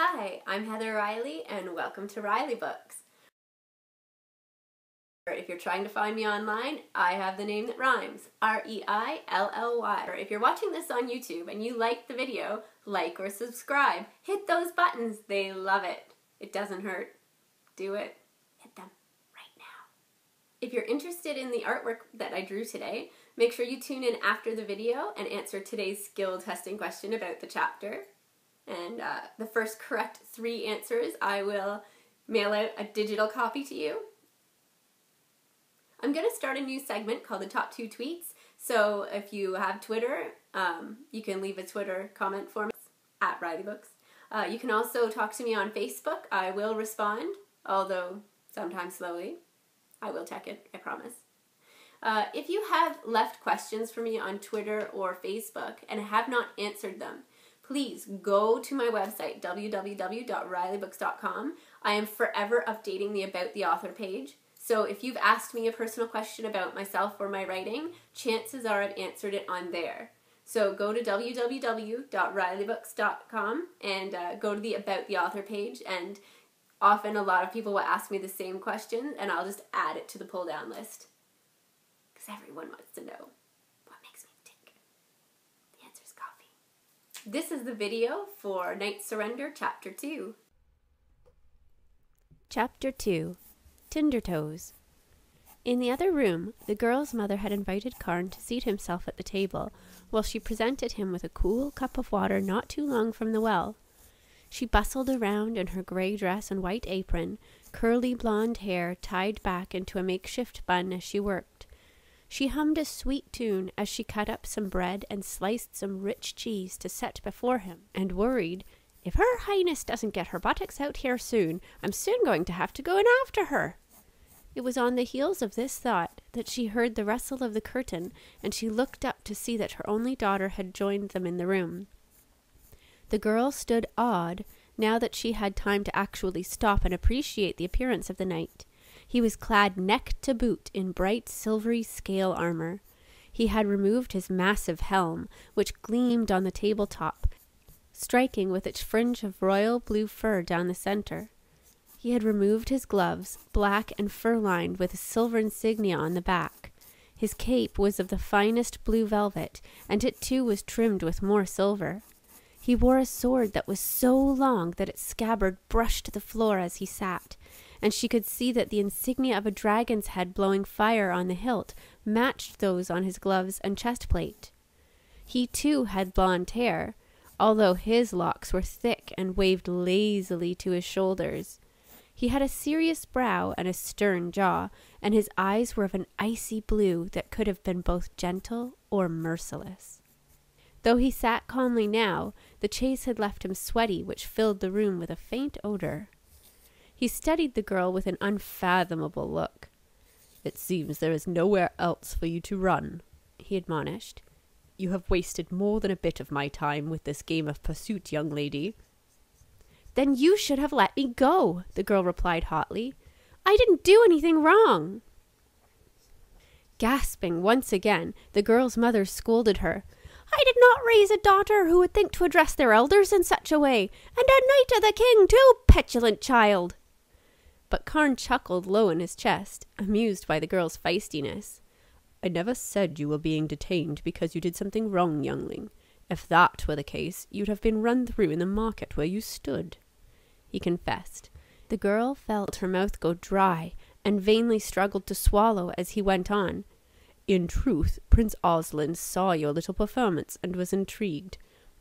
Hi, I'm Heather Riley and welcome to Riley Books. If you're trying to find me online, I have the name that rhymes, R-E-I-L-L-Y. If you're watching this on YouTube and you like the video, like or subscribe. Hit those buttons, they love it. It doesn't hurt. Do it. Hit them right now. If you're interested in the artwork that I drew today, make sure you tune in after the video and answer today's skill testing question about the chapter. And the first correct 3 answers, I will mail out a digital copy to you. I'm going to start a new segment called the Top 2 Tweets. So if you have Twitter, you can leave a Twitter comment for me at Riley Books. You can also talk to me on Facebook. I will respond, although sometimes slowly. I will check it, I promise. If you have left questions for me on Twitter or Facebook and have not answered them, please go to my website, www.rileybooks.com. I am forever updating the About the Author page. So if you've asked me a personal question about myself or my writing, chances are I've answered it on there. So go to www.rileybooks.com and go to the About the Author page, and often a lot of people will ask me the same question and I'll just add it to the pull down list. Because everyone wants to know what makes me tick. The answer is coffee. This is the video for Night Surrender Chapter 2. Chapter 2. Tindertoes. In the other room, the girl's mother had invited Karn to seat himself at the table, while she presented him with a cool cup of water not too long from the well. She bustled around in her grey dress and white apron, curly blonde hair tied back into a makeshift bun as she worked. She hummed a sweet tune as she cut up some bread and sliced some rich cheese to set before him, and worried, "If Her Highness doesn't get her buttocks out here soon, I'm soon going to have to go in after her." It was on the heels of this thought that she heard the rustle of the curtain, and she looked up to see that her only daughter had joined them in the room. The girl stood awed, now that she had time to actually stop and appreciate the appearance of the knight. He was clad neck to boot in bright silvery scale armor. He had removed his massive helm, which gleamed on the tabletop, striking with its fringe of royal blue fur down the center. He had removed his gloves, black and fur-lined with a silver insignia on the back. His cape was of the finest blue velvet, and it too was trimmed with more silver. He wore a sword that was so long that its scabbard brushed the floor as he sat, and she could see that the insignia of a dragon's head blowing fire on the hilt matched those on his gloves and chestplate. He too had blonde hair, although his locks were thick and waved lazily to his shoulders. He had a serious brow and a stern jaw, and his eyes were of an icy blue that could have been both gentle or merciless. Though he sat calmly now, the chase had left him sweaty, which filled the room with a faint odor. He studied the girl with an unfathomable look. "It seems there is nowhere else for you to run," he admonished. "You have wasted more than a bit of my time with this game of pursuit, young lady." "Then you should have let me go," the girl replied hotly. "I didn't do anything wrong." Gasping once again, the girl's mother scolded her. "I did not raise a daughter who would think to address their elders in such a way, and a knight of the king too, petulant child." But Karn chuckled low in his chest, amused by the girl's feistiness. "I never said you were being detained because you did something wrong, youngling. If that were the case, you'd have been run through in the market where you stood," he confessed. The girl felt her mouth go dry and vainly struggled to swallow as he went on. "In truth, Prince Oslan saw your little performance and was intrigued,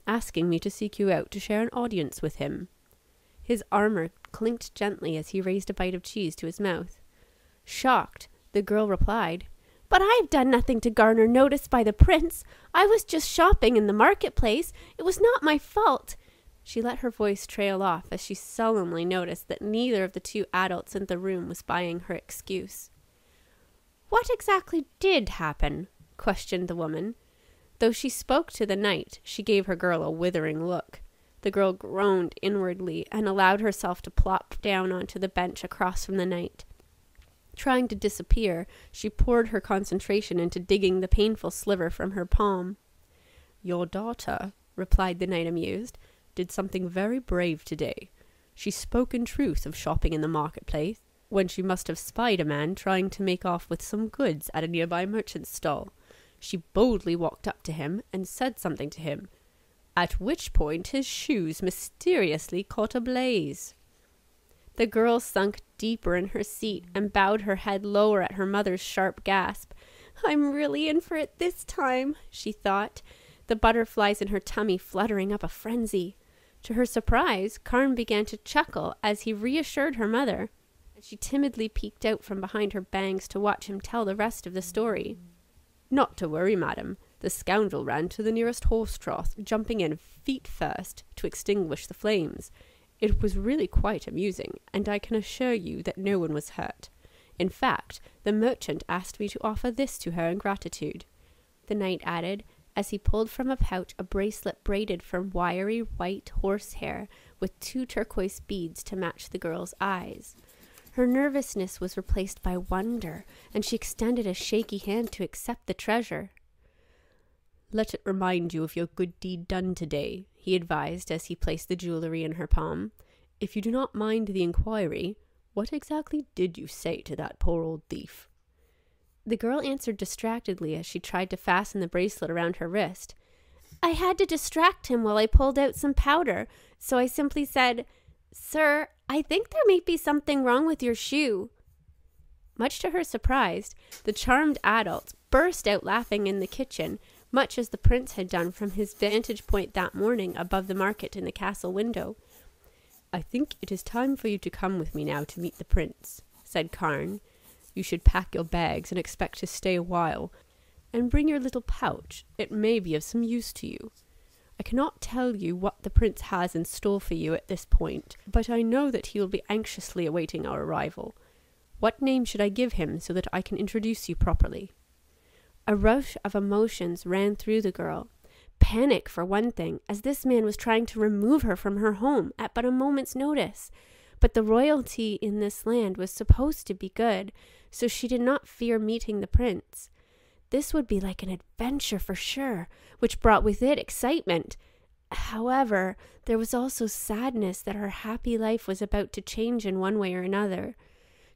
asking me to seek you out to share an audience with him." His armor clinked gently as he raised a bite of cheese to his mouth. Shocked, the girl replied, "But I've done nothing to garner notice by the prince. I was just shopping in the marketplace. It was not my fault." She let her voice trail off as she sullenly noticed that neither of the 2 adults in the room was buying her excuse. "What exactly did happen?" questioned the woman. Though she spoke to the knight, she gave her girl a withering look. The girl groaned inwardly and allowed herself to plop down onto the bench across from the knight. Trying to disappear, she poured her concentration into digging the painful sliver from her palm. "Your daughter," replied the knight, amused, did something very brave today. She spoke in truth of shopping in the marketplace, when she must have spied a man trying to make off with some goods at a nearby merchant's stall. She boldly walked up to him and said something to him, at which point his shoes mysteriously caught ablaze. The girl sunk deeper in her seat and bowed her head lower at her mother's sharp gasp. "I'm really in for it this time," she thought, the butterflies in her tummy fluttering up a frenzy. To her surprise, Karn began to chuckle as he reassured her mother. She timidly peeked out from behind her bangs to watch him tell the rest of the story. "Not to worry, madam. The scoundrel ran to the nearest horse trough, jumping in feet first to extinguish the flames. It was really quite amusing, and I can assure you that no one was hurt. In fact, the merchant asked me to offer this to her in gratitude," the knight added, as he pulled from a pouch a bracelet braided from wiry white horsehair with 2 turquoise beads to match the girl's eyes. Her nervousness was replaced by wonder, and she extended a shaky hand to accept the treasure. "Let it remind you of your good deed done today," he advised as he placed the jewellery in her palm. "If you do not mind the inquiry, what exactly did you say to that poor old thief?" The girl answered distractedly as she tried to fasten the bracelet around her wrist. "I had to distract him while I pulled out some powder, so I simply said, 'Sir, I think there may be something wrong with your shoe.'" Much to her surprise, the charmed adult burst out laughing in the kitchen, much as the prince had done from his vantage point that morning above the market in the castle window. "I think it is time for you to come with me now to meet the prince," said Karn. "You should pack your bags and expect to stay a while, and bring your little pouch. It may be of some use to you. I cannot tell you what the prince has in store for you at this point, but I know that he will be anxiously awaiting our arrival. What name should I give him so that I can introduce you properly?" A rush of emotions ran through the girl. Panic, for one thing, as this man was trying to remove her from her home at but a moment's notice. But the royalty in this land was supposed to be good, so she did not fear meeting the prince. This would be like an adventure for sure, which brought with it excitement. However, there was also sadness that her happy life was about to change in one way or another.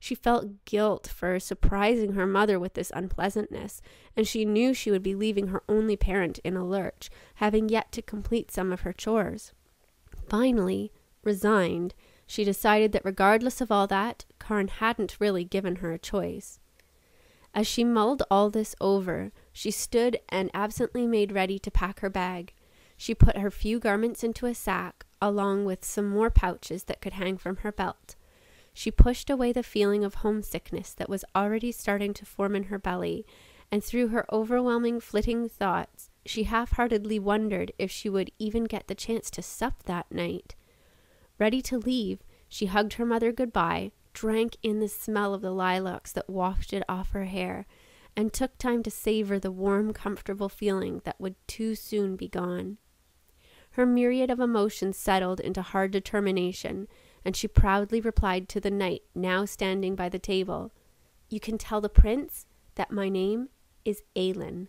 She felt guilt for surprising her mother with this unpleasantness, and she knew she would be leaving her only parent in a lurch, having yet to complete some of her chores. Finally, resigned, she decided that regardless of all that, Karn hadn't really given her a choice. As she mulled all this over, she stood and absently made ready to pack her bag. She put her few garments into a sack, along with some more pouches that could hang from her belt. She pushed away the feeling of homesickness that was already starting to form in her belly, and through her overwhelming flitting thoughts, she half-heartedly wondered if she would even get the chance to sup that night. Ready to leave, she hugged her mother goodbye, drank in the smell of the lilacs that wafted off her hair, and took time to savor the warm, comfortable feeling that would too soon be gone. Her myriad of emotions settled into hard determination, and she proudly replied to the knight now standing by the table, "You can tell the prince that my name is Aylin."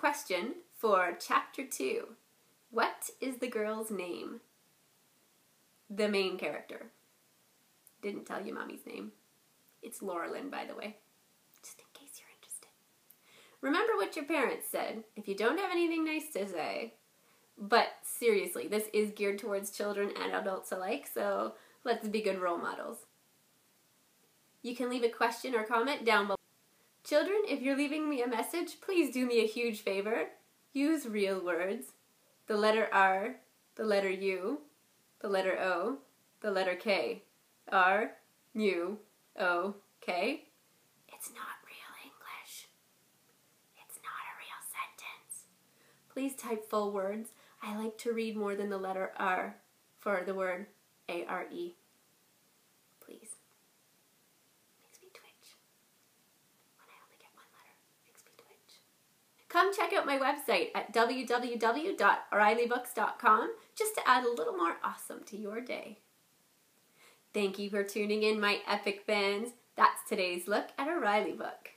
question for Chapter 2. What is the girl's name? The main character. Didn't tell you Mommy's name. It's Laurelyn, by the way. Just in case you're interested. Remember what your parents said. If you don't have anything nice to say. But seriously, this is geared towards children and adults alike, so let's be good role models. You can leave a question or comment down below. Children, if you're leaving me a message, please do me a huge favor. Use real words. The letter R, the letter U, the letter O, the letter K. R, U, O, K. It's not real English. It's not a real sentence. Please type full words. I like to read more than the letter R for the word A-R-E. Please. Makes me twitch. When I only get one letter, makes me twitch. Come check out my website at www.o'reillybooks.com just to add a little more awesome to your day. Thank you for tuning in, my epic fans. That's today's look at O'Reilly Book.